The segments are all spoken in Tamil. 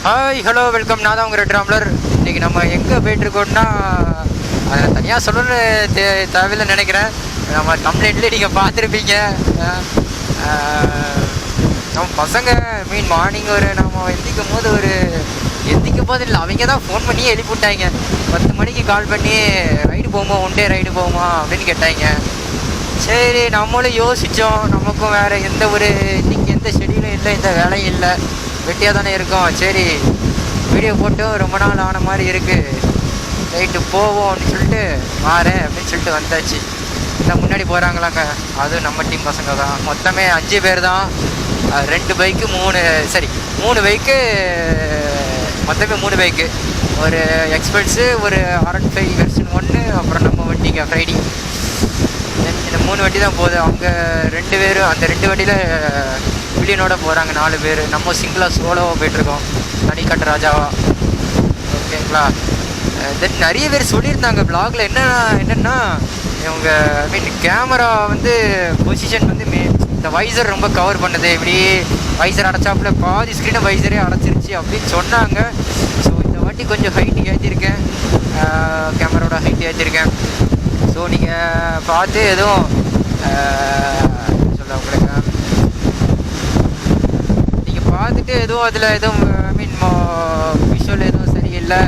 Hi hello welcome. நான் தான் உங்கள் ரெட் ராம்லர். இன்றைக்கி நம்ம எங்கே போய்ட்டுருக்கோம்னா அதை தனியாக சொல்லணும்னு தேவையில்லைன்னு நினைக்கிறேன். நம்ம கம்ப்ளைண்ட்லேயே நீங்கள் பார்த்துருப்பீங்க. நம்ம பசங்க மார்னிங் நம்ம எந்திக்கும் போது இல்லை, அவங்க தான் ஃபோன் பண்ணியே எழுப்பிவிட்டாங்க. 10 மணிக்கு கால் பண்ணி ரைடு போகுமா, ஒன் டே ரைடு போகுமா அப்படின்னு கேட்டாங்க. சரி, நம்மளும் யோசித்தோம். நமக்கும் வேறு இன்றைக்கி எந்த ஷெடியூலும் இல்லை, எந்த வேலையும் இல்லை, வெட்டியாக தானே இருக்கோம். சரி, வீடியோ போட்டு ரொம்ப நாள் ஆன மாதிரி இருக்குது, ரைட்டு போவோம் அப்படின்னு சொல்லிட்டு மாறேன் அப்படின்னு சொல்லிட்டு வந்தாச்சு. இல்லை முன்னாடி போகிறாங்களாங்க, அதுவும் நம்ம டீம் பசங்க தான். மொத்தமே 5 பேர் தான். 2 பைக்கு 3 பைக்கு, மொத்தமே 3 பைக்கு. ஒரு எக்ஸ்பல்ஸு, ஒரு R15 வெர்ஷன் 1, அப்புறம் நம்ம வண்டிங்க ஃப்ரைடி. இந்த 3 வண்டி தான் போகுது. அவங்க 2 பேர், அந்த 2 வண்டியில் வில்லியனோட போகிறாங்க 4 பேர். நம்ம சிங்கிளாக சோலோவாக போய்ட்டுருக்கோம், தனிக்கட்ட ராஜாவா. ஓகேங்களா? தென் நிறைய பேர் சொல்லியிருந்தாங்க ப்ளாகில் என்னென்னா இவங்க கேமரா பொசிஷன் இந்த வைசர் ரொம்ப கவர் பண்ணுது, இப்படி வைசர் அடைச்சாப்புல பாதி ஸ்க்ரீனை வைசரே அடைச்சிருச்சு அப்படின்னு சொன்னாங்க. ஸோ இந்த வாட்டி கொஞ்சம் ஹைட்டு ஏற்றிருக்கேன், கேமராவோட ஹைட்டு ஏற்றிருக்கேன். ஸோ நீங்கள் பார்த்து எதுவும் சொல்ல உங்களுக்கு நீங்கள் பார்த்துட்டு எதுவும் அதில் எதுவும் விஷுவல் எதுவும் சரியில்லை,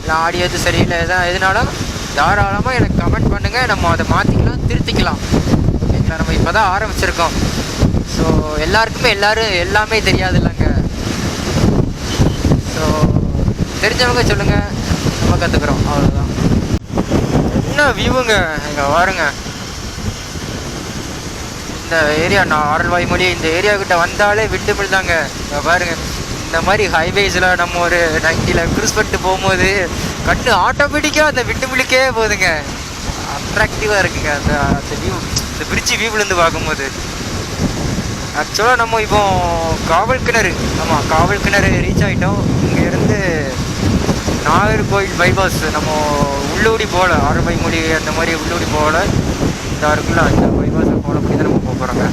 இல்லை ஆடியோ எதுவும் சரியில்லை, எதுனாலும் தாராளமாக எனக்கு கமெண்ட் பண்ணுங்கள். நம்ம அதை மாற்றிக்கலாம், திருத்திக்கலாம். ஓகேங்களா? நம்ம இப்போ தான் ஆரம்பிச்சிருக்கோம். ஸோ எல்லாருக்குமே எல்லாமே தெரியாது இல்லைங்க. ஸோ தெரிஞ்சவங்க சொல்லுங்கள், நம்ம கற்றுக்குறோம், அவ்வளோதான். என்ன வியூவுங்க இங்கே பாருங்க. இந்த ஏரியா நான் ஆரல்வாய்மொழி இந்த ஏரியாக்கிட்ட வந்தாலே விட்டுபிள் தாங்க. பாருங்க, இந்த மாதிரி ஹைவேஸில் நம்ம ஒரு 90ல் க்ரூஸ் பண்ணிட்டு போகும்போது கண்ணு ஆட்டோமேட்டிக்காக அந்த விட்டுபிளுக்கே போகுதுங்க. அட்ராக்டிவாக இருக்குங்க அந்த வியூ, இந்த பிரிட்ஜு வியூவிலேருந்து பார்க்கும்போது. ஆக்சுவலாக நம்ம இப்போ காவல் கிணறு ரீச் ஆகிட்டோம். இங்கேருந்து நாகர்கோவில் பைபாஸ் நம்ம உள்ளூடி போகல, ஆரல்வாய்மொழி அந்த மாதிரி உள்ளூடி போகல, இந்த இருக்குல்ல அந்த பைபாஸை ஃபாலோ பண்ணி தான் நம்ம போகிறோங்க.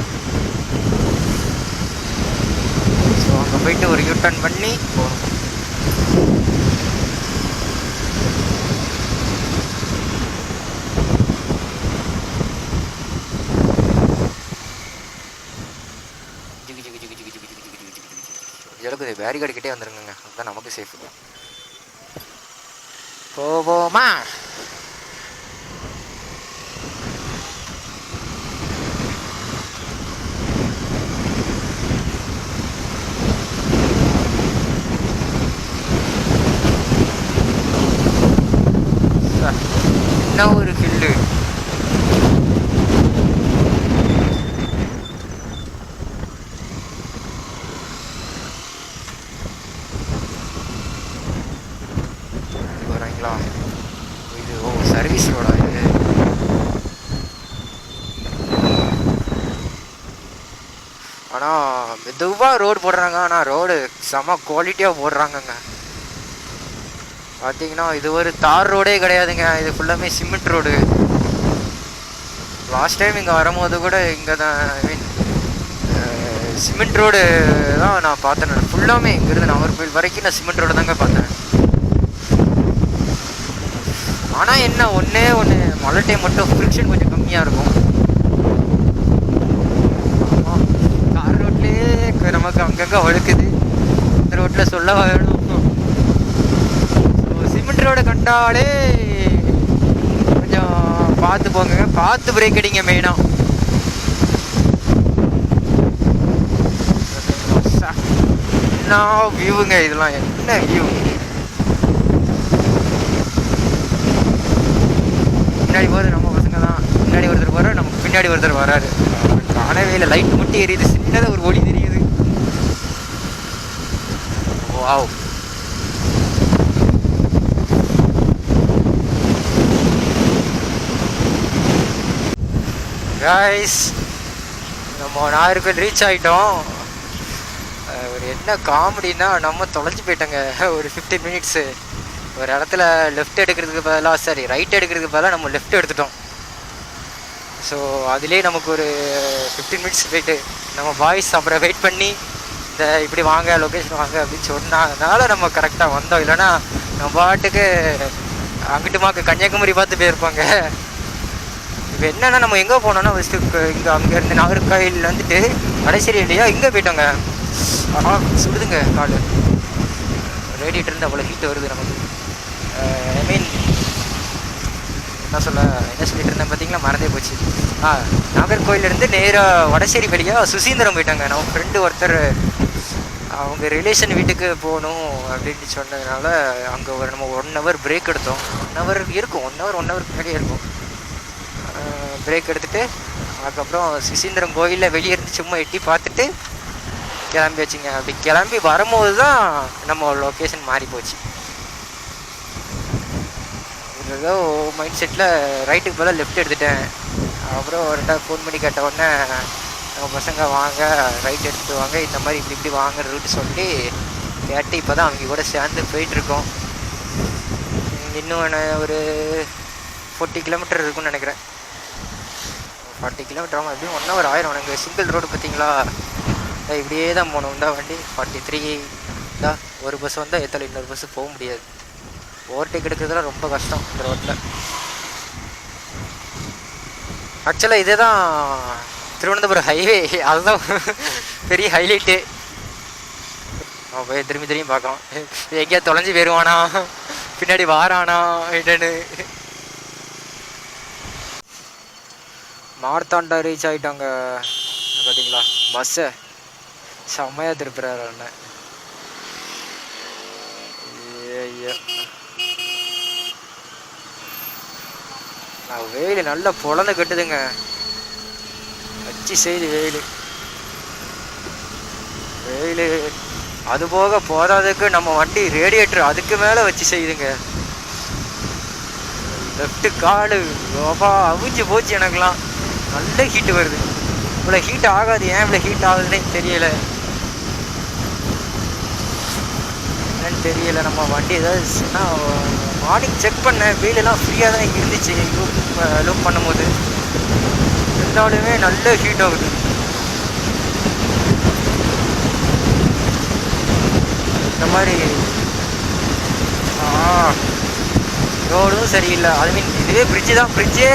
ஸோ அங்கே போயிட்டு ஒரு யூட்டர்ன் பண்ணி போகணும். அளவுக்கு பேரிகார்டு கிட்டே வந்துருங்க, அதுதான் நமக்கு சேஃப். போவோமா? என்ன ஒரு ஹில்லு! இது சர்வீஸ் ரோடா இது? ஆனால் மெதுவாக ரோடு போடுறாங்க, ஆனால் ரோடு செம குவாலிட்டியாக போடுறாங்கங்க. பார்த்தீங்கன்னா இது ஒரு தார் ரோடே கிடையாதுங்க, இது ஃபுல்லாமே சிமெண்ட் ரோடு. லாஸ்ட் டைம் இங்கே வரும்போது கூட இங்கே தான் சிமெண்ட் ரோடு தான் நான் பார்த்தேன். ஃபுல்லாமே இங்கேருந்து நாகர்கோவில் வரைக்கும் நான் சிமெண்ட் ரோடு தாங்க பார்த்தேன். ஆனால் என்ன ஒன்று மழை டைம் மட்டும் ஃப்ரிக்ஷன் கொஞ்சம் கம்மியாக இருக்கும். ஆமாம், தார் ரோட்லேயே நமக்கு அங்கங்கே வழுக்குது, இந்த ரோட்டில் சொல்ல வேணும். சிமெண்ட் ரோடு கண்டாலே கொஞ்சம் பார்த்து போங்க, பார்த்து பிரேக் அடிங்க மெயினாக. என்ன வியூவுங்க இதெல்லாம், என்ன வியூ! முன்னாடி போகிறது நம்ம பசங்க தான், முன்னாடி ஒருத்தர் போகிறார், நமக்கு பின்னாடி ஒருத்தர் வராரு. காணவே இல்லை, லைட் மட்டும் எரியுது, சின்னதாக ஒரு ஒளி தெரியுது. வாவ்! கைஸ், நம்ம நாகர்கோவில் ரீச் ஆகிட்டோம். ஒரு என்ன காமெடின்னா, நம்ம தொலைஞ்சி போயிட்டோங்க. ஒரு 15 மினிட்ஸு ஒரு இடத்துல லெஃப்ட் எடுக்கிறதுக்கு பதிலாக ரைட் எடுக்கிறதுக்கு பதிலாக நம்ம லெஃப்ட் எடுத்துட்டோம். ஸோ அதுலேயே நமக்கு ஒரு 15 மினிட்ஸ் போயிட்டு நம்ம பாய்ஸ் அப்புறம் வெயிட் பண்ணி இந்த இப்படி வாங்க லொக்கேஷன் வாங்க அப்படின்னு சொன்னதுனால நம்ம கரெக்டாக வந்தோம். இல்லைன்னா நம்ம பாட்டுக்கு அங்கிட்டுமாக்கு கன்னியாகுமரி பார்த்து போயிருப்பாங்க. இப்போ என்னென்னா நம்ம எங்கே போனோன்னா ஃபஸ்ட்டு இங்கே அங்கேருந்து நாகர்கோயில் வந்துட்டு வடசேரி இல்லையா இங்கே போயிட்டோங்க. ஆனால் சுடுதுங்க கால், ரேடியேட்டர் இருந்து அவ்வளோ ஹீட் வருது நமக்கு. ஐ மீன் என்ன சொல்லிட்டு இருந்தேன் பார்த்தீங்களா, மறந்தே போச்சு. நாகர்கோயிலேருந்து நேராக வடசேரி வழியாக சுசீந்திரம் போயிட்டாங்க. நம்ம ஃப்ரெண்டு ஒருத்தர் அவங்க ரிலேஷன் வீட்டுக்கு போகணும் அப்படின்னு சொன்னதுனால அங்கே நம்ம 1 hour பிரேக் எடுத்தோம். 1 hour இருக்கும், 1 hour முன்னாடியே இருக்கும். பிரேக் எடுத்துகிட்டு அதுக்கப்புறம் சுசீந்திரம் கோயிலில் வெளியே இருந்து சும்மா எட்டி பார்த்துட்டு கிளம்பி வச்சுங்க. அப்படி கிளம்பி வரும்போது தான் நம்ம லொக்கேஷன் மாறி போச்சு. ஏதோ மைண்ட் செட்டில் ரைட்டுக்கு போல லெஃப்ட் எடுத்துட்டேன். அப்புறம் ஒரு டைம் ஃபோன் பண்ணி கேட்ட உடனே நம்ம பசங்க வாங்க ரைட் எடுத்துகிட்டு வாங்க, இந்த மாதிரி இப்படி வாங்க ரூட்டு சொல்லி கேட்டு இப்போ தான் அவங்க கூட சேர்ந்து போயிட்டுருக்கோம். இன்னும் ஒரு 40 கிலோமீட்டர் இருக்குன்னு நினைக்கிறேன். 40 கிலோமீட்டர் ஆகும். எப்படியும் 1 hour ஆயிரும். எனக்கு சிங்கிள் ரோடு பார்த்தீங்களா, இப்படியே தான் போகணும். இந்த வண்டி 43 தான், ஒரு பஸ் வந்தால் எத்தனை இன்னொரு பஸ்ஸு போக முடியாது. ஓவர்டேக் எடுக்கிறதுலாம் ரொம்ப கஷ்டம் இந்த ரோட்டில். ஆக்சுவலாக இதே தான் திருவனந்தபுரம் ஹைவே, அதுதான் பெரிய ஹைலைட்டு. அவன் போய் திரும்பி பார்க்கலாம், எங்கேயா தொலைஞ்சி போயிடுவானா, பின்னாடி வாரானா என்னன்னு. மார்த்தாண்டா ரீச் ஆகிட்டாங்க பார்த்தீங்களா, பஸ்ஸை செம்மையாக திருப்புறாரு அண்ணன். வெயில் நல்லா பொழந்து கட்டுதுங்க, வச்சு செய்து வெயில். அது போக போதாதுக்கு நம்ம வண்டி ரேடியேட்டர் அதுக்கு மேலே வச்சு செய்யுதுங்க. லெஃப்ட்டு காலு ரோபா அவிஞ்சு போச்சு. எனக்குலாம் நல்ல ஹீட்டு வருது. இவ்வளோ ஹீட் ஆகாது, ஏன் இவ்வளோ ஹீட் ஆகுதுன்னே தெரியலை. நம்ம வண்டி ஏதாவதுன்னா மார்னிங் செக் பண்ணேன், வெயிலெல்லாம் ஃப்ரீயாக தான் இருந்துச்சு லூப் பண்ணும்போது. இருந்தாலுமே நல்ல ஹீட் ஆகுது. இந்த மாதிரி ரோடும் சரியில்லை. ஐ மீன் இதுவே பிரிட்ஜு தான், பிரிட்ஜே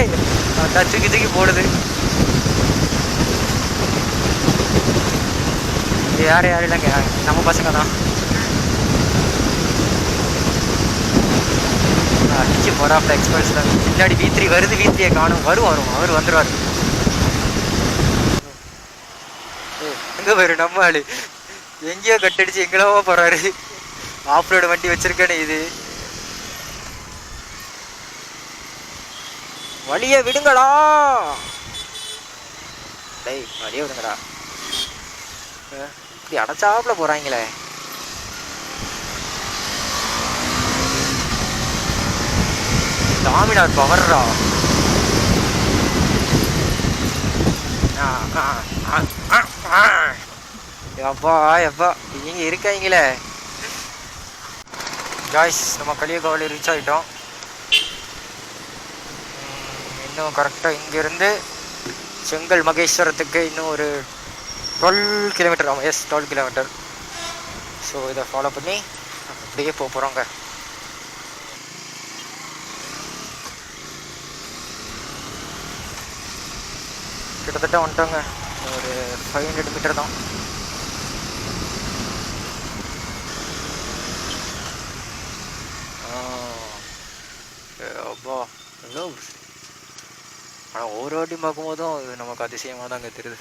தூக்கி போடுது. யாரும் இல்லைங்க, நம்ம பசங்க தான். அடிச்சு போறாப்ல எக்ஸ்பிரஸில். பின்னாடி V3 வருது, V3 காணும். வரும் அவர் வந்துடுவார். எங்கே வரும் நம்ம ஆள், எங்கேயோ கட்டடிச்சு எங்களோ போகிறாரு. ஆஃப்ரோடு வண்டி வச்சிருக்கேன்னு இது. வழியை விடுங்களா, டேய் வழியை விடுங்கடா. இப்படி அடைச்சாப்புல போகிறாங்களே. டாமினார் பவர்ரா. எப்பா இங்கே இருக்காங்களே. காய்ஸ், நம்ம களியக்காவலி ரீச் ஆகிட்டோம். இன்னும் கரெக்டாக இங்கேருந்து செங்கல் மகேஸ்வரத்துக்கு இன்னும் ஒரு 12 கிலோமீட்டர் ஆகும். Yes, 12 kilometre. ஸோ இதை ஃபாலோ பண்ணி அப்படியே போகிறோங்க. கிட்டத்தட்ட வந்துட்டோங்க. ஒரு 500 மீட்டர் தான். அப்பா எவ்வளோ. ஆனால் ஒவ்வொரு வாட்டி பார்க்கும்போதும் இது நமக்கு அதிசயமாக தாங்க தெரியுது.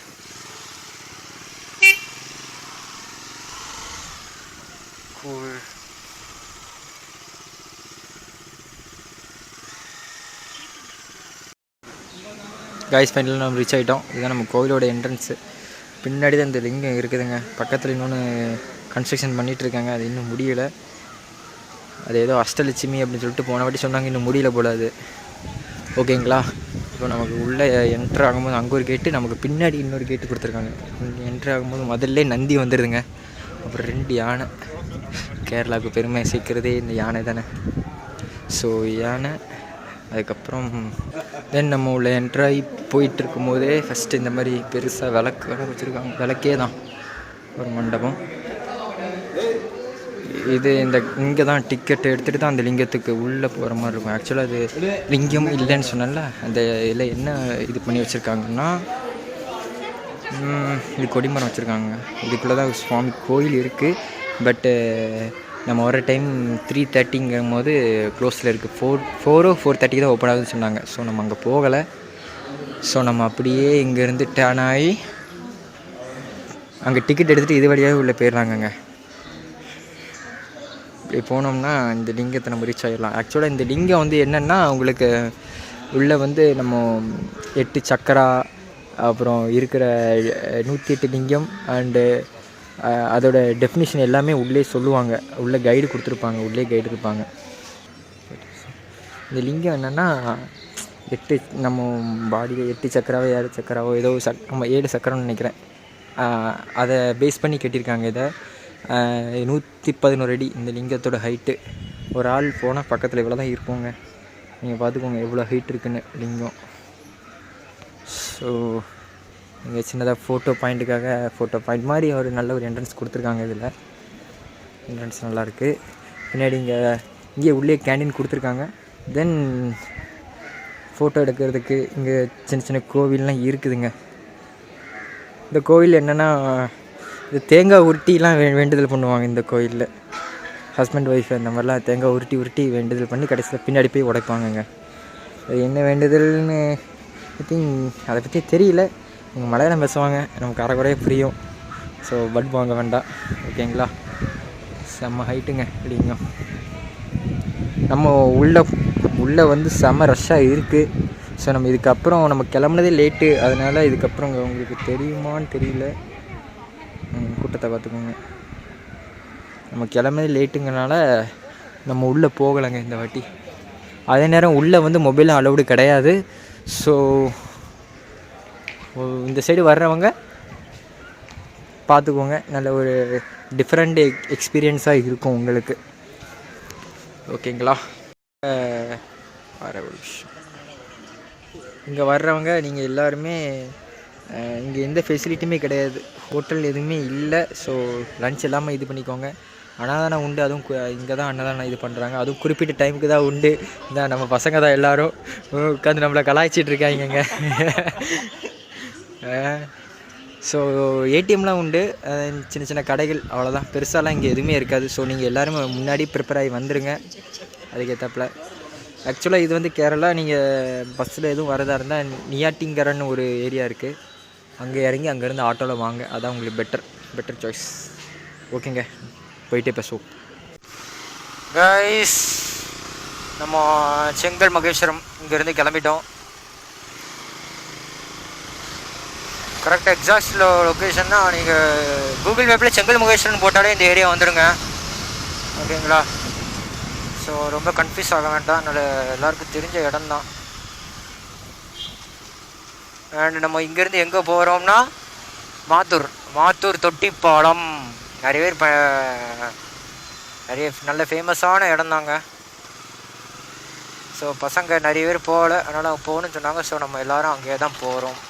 கூல். காய்ஸ், ஃபைனலாக நம்ம ரீச் ஆகிட்டோம். இதுதான் நம்ம கோவிலோட என்ட்ரன்ஸு. பின்னாடி தான் இந்த லிங்கம் இருக்குதுங்க. பக்கத்தில் இன்னொன்று கன்ஸ்ட்ரக்ஷன் பண்ணிகிட்ருக்காங்க, அது இன்னும் முடியலை. அது ஏதோ அஷ்டலட்சுமி அப்படின்னு சொல்லிட்டு போன வாட்டி சொன்னாங்க, இன்னும் முடியல போல அது. ஓகேங்களா, இப்போ நமக்கு உள்ளே என்ட்ரு ஆகும்போது அங்கே ஒரு கேட்டு, நமக்கு பின்னாடி இன்னொரு கேட்டு கொடுத்துருக்காங்க. என்ட்ரு ஆகும்போது முதல்ல நந்தி வந்துடுதுங்க. அப்புறம் 2 யானை. கேரளாவுக்கு பெருமை சேர்க்கிறதே இந்த யானை தானே. ஸோ யானை, அதுக்கப்புறம் தென் நம்ம உள்ள என்ட்ராகி போயிட்டுருக்கும் போதே ஃபஸ்ட்டு இந்த மாதிரி பெருசாக விளக்கு வச்சுருக்காங்க. விளக்கே தான் ஒரு மண்டபம். இது இந்த இங்கே தான் டிக்கெட் எடுத்துகிட்டு தான் அந்த லிங்கத்துக்கு உள்ளே போகிற மாதிரி இருக்கும். ஆக்சுவலாக அது லிங்கம் இல்லைன்னு சொன்னால அந்த இதில் என்ன இது பண்ணி வச்சுருக்காங்கன்னா, இது கொடிமரம் வச்சுருக்காங்க. இதுக்குள்ளே தான் சுவாமி கோயில் இருக்குது. பட்டு நம்ம வர டைம் 3:30ங்கும் போது க்ளோஸில் இருக்குது. 4:30 தான் ஓப்பன் ஆகுதுன்னு சொன்னாங்க. ஸோ நம்ம அங்கே போகலை. ஸோ நம்ம அப்படியே இங்கேருந்து டேர்ன் ஆகி அங்கே டிக்கெட் எடுத்துகிட்டு இது வழியாக உள்ளே போயிடலாங்கங்க. இப்படி போனோம்னா இந்த லிங்கத்தை நம்ம ரீச் ஆகிடலாம். ஆக்சுவலாக இந்த லிங்கம் வந்து என்னென்னா, உங்களுக்கு உள்ளே வந்து நம்ம 8 சக்கரா, அப்புறம் இருக்கிற 108 லிங்கம் அண்டு அதோட டெஃபினிஷன் எல்லாமே உள்ளே சொல்லுவாங்க. உள்ளே கைடு கொடுத்துருப்பாங்க, உள்ளே கைடு இருப்பாங்க. இந்த லிங்கம் என்னென்னா 8 நம்ம பாடியில் 8 சக்கராவோ 7 சக்கராவோ ஏதோ நம்ம 7 சக்கரம்னு நினைக்கிறேன். அதை பேஸ் பண்ணி கட்டியிருக்காங்க. இதை 111 அடி இந்த லிங்கத்தோட ஹைட்டு. ஒரு ஆள் போனால் பக்கத்தில் இவ்வளோ தான் இருப்போங்க. நீங்கள் பார்த்துக்கோங்க எவ்வளோ ஹைட் இருக்குன்னு லிங்கம். ஸோ இங்கே சின்னதாக ஃபோட்டோ பாயிண்ட் மாதிரி ஒரு நல்ல ஒரு என்ட்ரன்ஸ் கொடுத்துருக்காங்க. இதில் என்ட்ரன்ஸ் நல்லாயிருக்கு. பின்னாடி இங்கே உள்ளே கேண்டீன் கொடுத்துருக்காங்க. தென் ஃபோட்டோ எடுக்கிறதுக்கு இங்கே சின்ன சின்ன கோவில்லாம் இருக்குதுங்க. இந்த கோவில் என்னென்னா, இது தேங்காய் உருட்டிலாம் வேண்டுதல் பண்ணுவாங்க. இந்த கோயிலில் ஹஸ்பண்ட் ஒய்ஃப் அந்த மாதிரிலாம் தேங்காய் உருட்டி வேண்டுதல் பண்ணி கடைசியில் பின்னாடி போய் உடைப்பாங்கங்க. அது என்ன வேண்டுதல்னு அதை பற்றி தெரியல. இங்கே மலையாளம் பேசுவாங்க, நமக்கு அரைக்குறைய புரியும். ஸோ பட் வாங்க வேண்டாம், ஓகேங்களா? செம்ம ஹைட்டுங்க. அப்படிங்க நம்ம உள்ளே வந்து செம்ம ரஷ்ஷாக இருக்குது. ஸோ நம்ம இதுக்கப்புறம் நம்ம கிளம்புனதே லேட்டு. அதனால் இதுக்கப்புறம் உங்களுக்கு தெரியுமான்னு தெரியல, கூட்டத்தை பார்த்துக்கோங்க. நம்ம கிளம்புனதே லேட்டுங்கனால நம்ம உள்ளே போகலைங்க இந்த வாட்டி. அதே நேரம் உள்ளே வந்து மொபைலும் அலௌடு கிடையாது. ஸோ இந்த சைடு வர்றவங்க பார்த்துக்கோங்க, நல்ல ஒரு டிஃப்ரெண்ட் எக்ஸ்பீரியன்ஸாக இருக்கும் உங்களுக்கு, ஓகேங்களா? வர ஒரு விஷயம், இங்கே வர்றவங்க நீங்கள் எல்லாருமே இங்கே எந்த ஃபெசிலிட்டியுமே கிடையாது, ஹோட்டல் எதுவுமே இல்லை. ஸோ லன்ச் எல்லாமே இது பண்ணிக்கோங்க. அன்னதானம் உண்டு, அதுவும் இங்கே தான் அன்னதானம் இது பண்ணுறாங்க. அதுவும் குறிப்பிட்ட டைமுக்கு தான் உண்டு. இந்த நம்ம பசங்க தான் எல்லோரும் உட்காந்து நம்மளை கலாய்ச்சிட்ருக்காங்க. ஸோ ஏடிஎம்லாம் உண்டு, சின்ன சின்ன கடைகள், அவ்வளோதான். பெருசாலாம் இங்கே எதுவுமே இருக்காது. ஸோ நீங்கள் எல்லோரும் முன்னாடி ப்ரிப்பேர் ஆகி வந்துடுங்க அதுக்கேற்றப்பில். ஆக்சுவலாக இது வந்து கேரளா. நீங்கள் பஸ்ஸில் எதுவும் வரதா இருந்தால் நியாட்டிங்கரன்னு ஒரு ஏரியா இருக்குது, அங்கே இறங்கி அங்கேருந்து ஆட்டோவில் வாங்க. அதான் உங்களுக்கு பெட்டர் சாய்ஸ். ஓகேங்க, போயிட்டே பேசுவோம். கைஸ், நம்ம செங்கல் மகேஸ்வரம் இங்கேருந்து கிளம்பிட்டோம். கரெக்டாக எக்ஸாக்ட் லொக்கேஷன்னா நீங்கள் கூகுள் மேப்பில் செங்கல் மகேஸ்வரன் போட்டாலே இந்த ஏரியா வந்துடுங்க, ஓகேங்களா? ஸோ ரொம்ப கன்ஃபியூஸ் ஆக வேண்டாம், அதனால் எல்லாருக்கும் தெரிஞ்ச இடம்தான். அண்ட் நம்ம இங்கேருந்து எங்கே போகிறோம்னா மாத்தூர் தொட்டிப்பாலம். நிறைய பேர் நிறைய நல்ல ஃபேமஸான இடம் தாங்க. ஸோ பசங்க நிறைய பேர் போகலை, அதனால் அவங்க போகணுன்னு சொன்னாங்க. ஸோ நம்ம எல்லோரும் அங்கேயே தான் போகிறோம்.